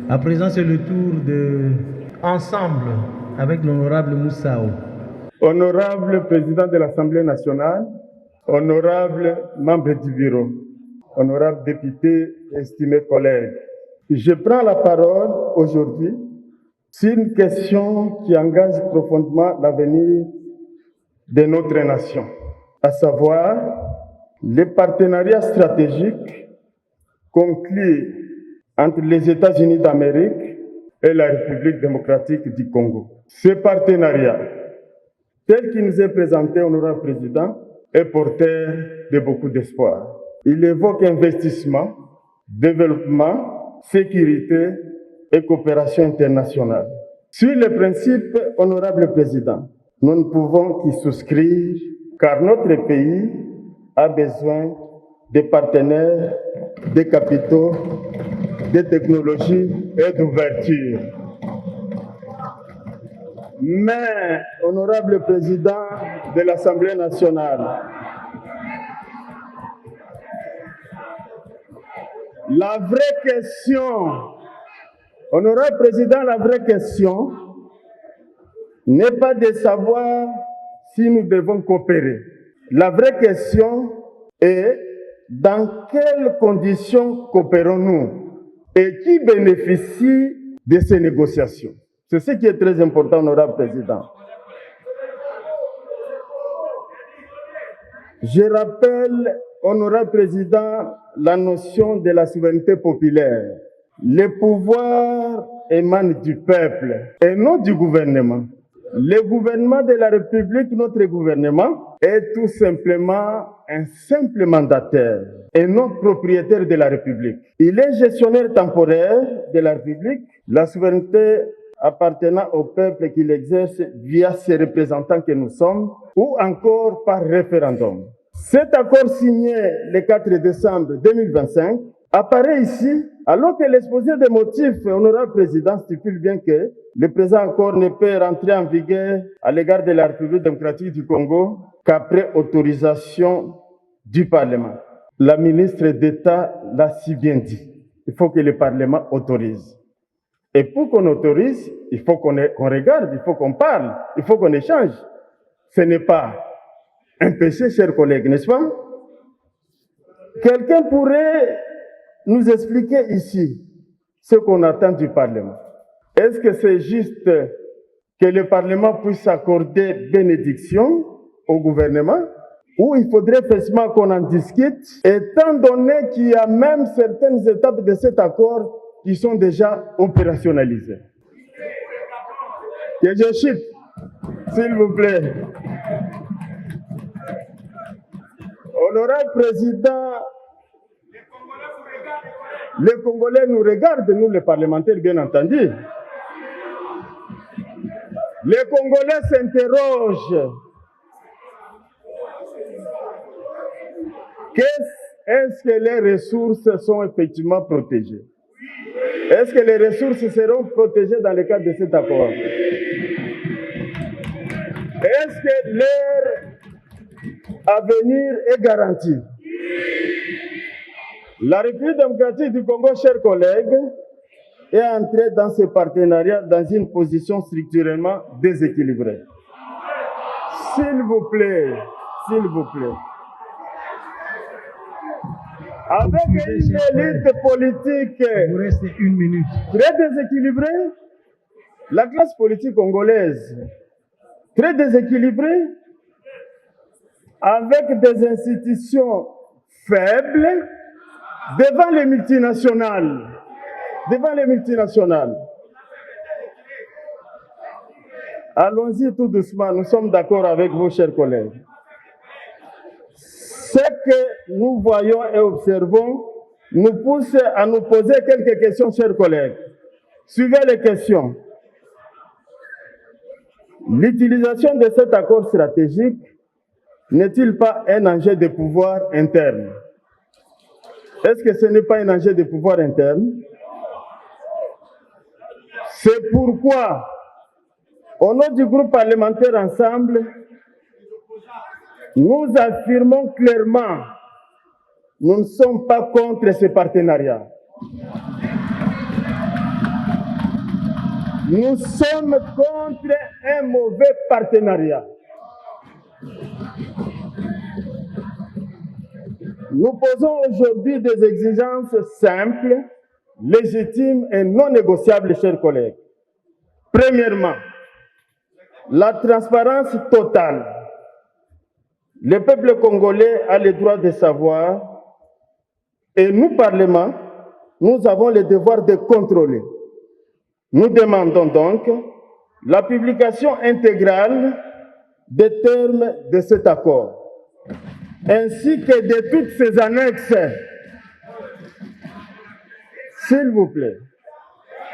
À présent, c'est le tour de Ensemble avec l'honorable Moussao. Honorable président de l'Assemblée nationale, honorable membre du bureau, honorable député, estimés collègues, je prends la parole aujourd'hui sur une question qui engage profondément l'avenir de notre nation, à savoir les partenariats stratégiques conclus entre les États-Unis d'Amérique et la République démocratique du Congo. Ce partenariat, tel qu'il nous est présenté, honorable président, est porteur de beaucoup d'espoir. Il évoque investissement, développement, sécurité et coopération internationale. Sur les principes, honorable président, nous ne pouvons qu'y souscrire car notre pays a besoin de partenaires, de capitaux, de technologies et d'ouverture. Mais, honorable président de l'Assemblée nationale, la vraie question, honorable président, la vraie question n'est pas de savoir si nous devons coopérer. La vraie question est dans quelles conditions coopérons-nous et qui bénéficie de ces négociations. C'est ce qui est très important, honorable président. Je rappelle, honorable président, la notion de la souveraineté populaire. Le pouvoir émane du peuple et non du gouvernement. Le gouvernement de la République, notre gouvernement, est tout simplement un simple mandataire et non propriétaire de la République. Il est gestionnaire temporaire de la République. La souveraineté appartenant au peuple qu'il exerce via ses représentants que nous sommes, ou encore par référendum. Cet accord signé le 4 décembre 2025 apparaît ici, alors que l'exposé des motifs, honorable président, stipule bien que le présent accord ne peut rentrer en vigueur à l'égard de la République démocratique du Congo qu'après autorisation du Parlement. La ministre d'État l'a si bien dit. Il faut que le Parlement autorise. Et pour qu'on autorise, il faut qu'on regarde, il faut qu'on parle, il faut qu'on échange. Ce n'est pas un péché, chers collègues, n'est-ce pas? Quelqu'un pourrait nous expliquer ici ce qu'on attend du Parlement. Est-ce que c'est juste que le Parlement puisse accorder bénédiction au gouvernement? Ou il faudrait effectivement qu'on en discute, étant donné qu'il y a même certaines étapes de cet accord qui sont déjà opérationnalisées. Que je chute, s'il vous plaît. Honorable président, les Congolais nous regardent, nous les parlementaires, bien entendu. Les Congolais s'interrogent. Est-ce que les ressources sont effectivement protégées? Est-ce que les ressources seront protégées dans le cadre de cet accord? Est-ce que leur avenir est garanti? La République démocratique du Congo, chers collègues, est entrée dans ce partenariat dans une position structurellement déséquilibrée. S'il vous plaît, s'il vous plaît. Avec une élite politique vous restez 1 minute. très déséquilibrée, la classe politique congolaise très déséquilibrée, avec des institutions faibles devant les multinationales. Devant les multinationales. Allons-y tout doucement, nous sommes d'accord avec vous, chers collègues. Ce que nous voyons et observons nous pousse à nous poser quelques questions, chers collègues. Suivez les questions. L'utilisation de cet accord stratégique n'est-il pas un enjeu de pouvoir interne? Est-ce que ce n'est pas un enjeu de pouvoir interne? C'est pourquoi, au nom du groupe parlementaire Ensemble, nous affirmons clairement, nous ne sommes pas contre ce partenariat. Nous sommes contre un mauvais partenariat. Nous posons aujourd'hui des exigences simples, légitimes et non négociables, chers collègues. Premièrement, la transparence totale. Le peuple congolais a le droit de savoir et nous, Parlement, nous avons le devoir de contrôler. Nous demandons donc la publication intégrale des termes de cet accord, ainsi que de toutes ses annexes. S'il vous plaît,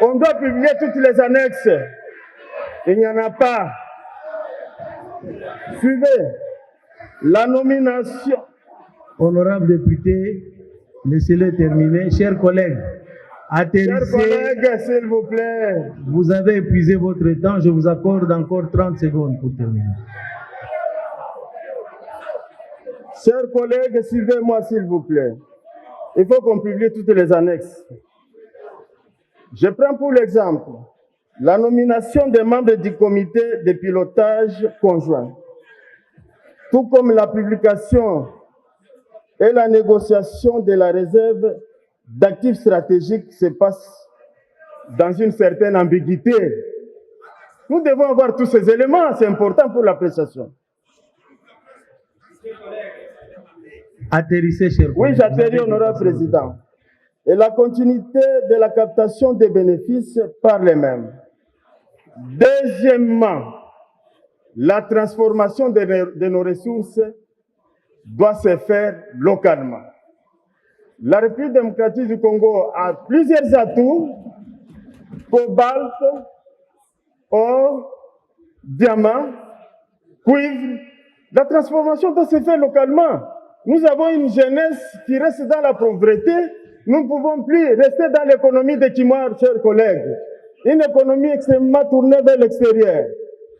on doit publier toutes les annexes. Il n'y en a pas. Suivez la nomination. Honorable député, laissez-le terminer. Chers collègues, Chers atterrissez. collègues, s'il vous plaît. Vous avez épuisé votre temps. Je vous accorde encore 30 secondes pour terminer. Chers collègues, suivez-moi, s'il vous plaît. Il faut qu'on publie toutes les annexes. Je prends pour l'exemple la nomination des membres du comité de pilotage conjoint, tout comme la publication et la négociation de la réserve d'actifs stratégiques se passent dans une certaine ambiguïté. Nous devons avoir tous ces éléments, c'est important pour l'appréciation. Atterrissez, chers collègues. Oui, j'atterris, honorable président. Et la continuité de la captation des bénéfices par les mêmes. Deuxièmement, la transformation de nos ressources doit se faire localement. La République démocratique du Congo a plusieurs atouts: cobalt, or, diamant, cuivre. La transformation doit se faire localement. Nous avons une jeunesse qui reste dans la pauvreté. Nous ne pouvons plus rester dans l'économie des Kimar, chers collègues. Une économie extrêmement tournée vers l'extérieur.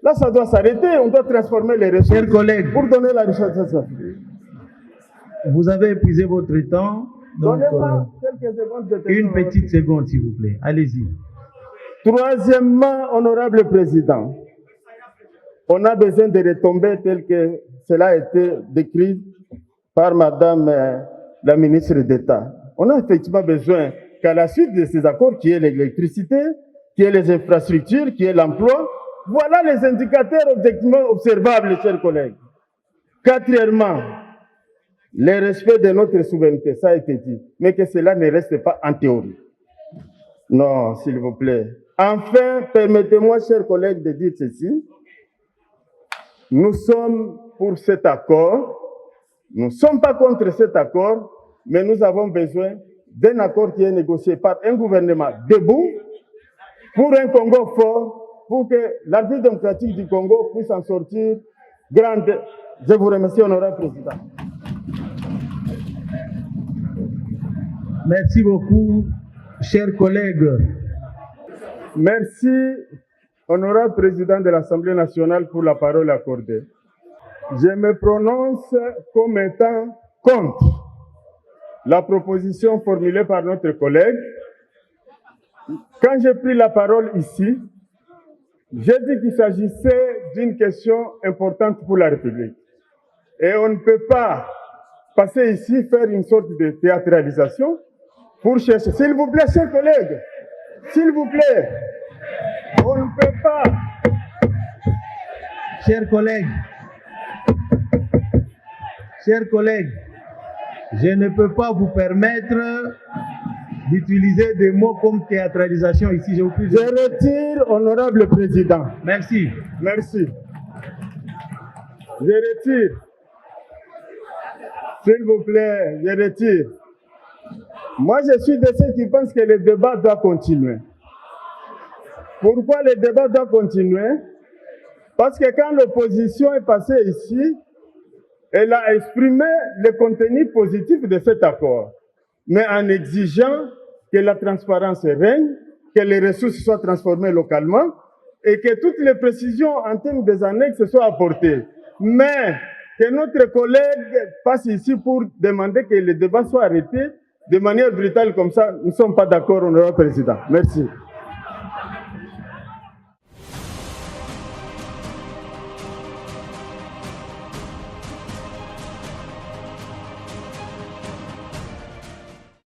Là, ça doit s'arrêter. On doit transformer les ressources. Chers collègues, pour donner la richesse à ça. vous avez épuisé votre temps. Donc, Donnez-moi quelques secondes de temps. une petite seconde, s'il vous plaît. Allez-y. Troisièmement, honorable président, on a besoin de retombées telles que cela a été décrit par madame la ministre d'État. On a effectivement besoin qu'à la suite de ces accords, qui est l'électricité, qui est les infrastructures, qui est l'emploi, voilà les indicateurs objectivement observables, chers collègues. Quatrièmement, le respect de notre souveraineté, ça a été dit, mais que cela ne reste pas en théorie. Non, s'il vous plaît. Enfin, permettez-moi, chers collègues, de dire ceci. Nous sommes pour cet accord. Nous ne sommes pas contre cet accord, mais nous avons besoin d'un accord qui est négocié par un gouvernement debout pour un Congo fort, pour que la vie démocratique du Congo puisse en sortir grande. Je vous remercie, honorable président. Merci beaucoup, chers collègues. Merci, honorable président de l'Assemblée nationale, pour la parole accordée. Je me prononce comme étant contre la proposition formulée par notre collègue. Quand j'ai pris la parole ici, j'ai dit qu'il s'agissait d'une question importante pour la République. Et on ne peut pas passer ici, faire une sorte de théâtralisation pour chercher. S'il vous plaît, chers collègues, s'il vous plaît, on ne peut pas. Chers collègues, je ne peux pas vous permettre d'utiliser des mots comme théâtralisation ici. Je vous prie. Je retire, honorable président. Merci. Merci. Je retire. S'il vous plaît, je retire. Moi, je suis de ceux qui pensent que le débat doit continuer. Pourquoi le débat doit continuer? Parce que quand l'opposition est passée ici, elle a exprimé le contenu positif de cet accord, mais en exigeant que la transparence règne, que les ressources soient transformées localement et que toutes les précisions en termes des annexes soient apportées. Mais que notre collègue passe ici pour demander que le débat soit arrêté de manière brutale comme ça, nous ne sommes pas d'accord, honorable président. Merci.